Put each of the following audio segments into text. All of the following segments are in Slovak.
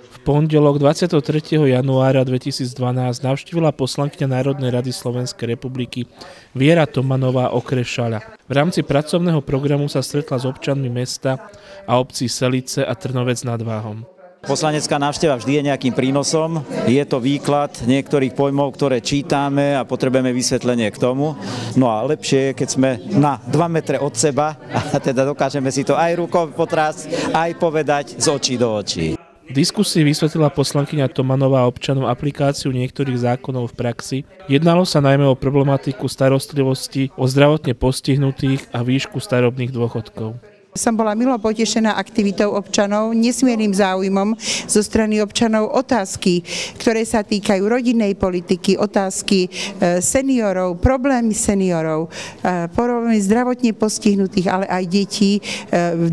V pondelok 23. januára 2012 navštívila poslankyňa Národnej rady Slovenskej republiky Viera Tomanová okres Šaľa. V rámci pracovného programu sa stretla s občanmi mesta a obcí Selice a Trnovec nad Váhom. Poslanecká návšteva vždy je nejakým prínosom. Je to výklad niektorých pojmov, ktoré čítame a potrebujeme vysvetlenie k tomu. No a lepšie je, keď sme na 2 metre od seba a teda dokážeme si to aj rukou potrásť, aj povedať z očí do očí. V diskusii vysvetlila poslankyňa Tomanová občanom aplikáciu niektorých zákonov v praxi. Jednalo sa najmä o problematiku starostlivosti, o zdravotne postihnutých a výšku starobných dôchodkov. Som bola milo potešená aktivitou občanov, nesmiernym záujmom zo strany občanov otázky, ktoré sa týkajú rodinnej politiky, otázky seniorov, problémy seniorov, problémy zdravotne postihnutých, ale aj detí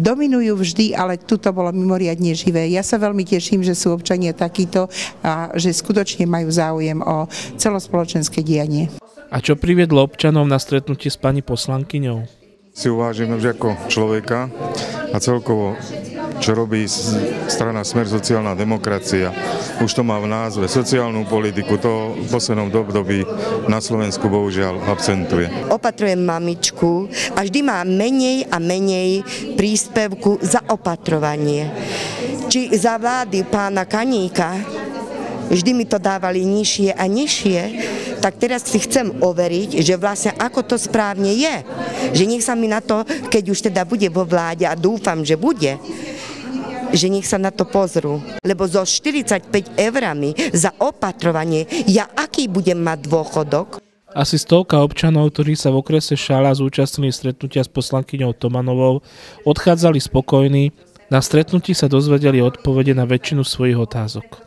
dominujú vždy, ale tuto bolo mimoriadne živé. Ja sa veľmi teším, že sú občania takíto a že skutočne majú záujem o celospoločenské dianie. A čo priviedlo občanov na stretnutie s pani poslankyňou? Si uvážime už ako človeka a celkovo, čo robí strana Smer sociálna demokracia. Už to má v názve sociálnu politiku, to v poslednom období na Slovensku bohužiaľ absentuje. Opatrujem mamičku a vždy má menej a menej príspevku za opatrovanie. Či za vlády pána Kaníka, vždy mi to dávali nižšie a nižšie, tak teraz si chcem overiť, že vlastne ako to správne je. Že nech sa mi na to, keď už teda bude vo vláde a dúfam, že bude, že nech sa na to pozrú. Lebo so 45 eurami za opatrovanie, ja aký budem mať dôchodok? Asi 100 občanov, ktorí sa v okrese Šaľa zúčastnili stretnutia s poslankyňou Tomanovou, odchádzali spokojní. Na stretnutí sa dozvedeli odpovede na väčšinu svojich otázok.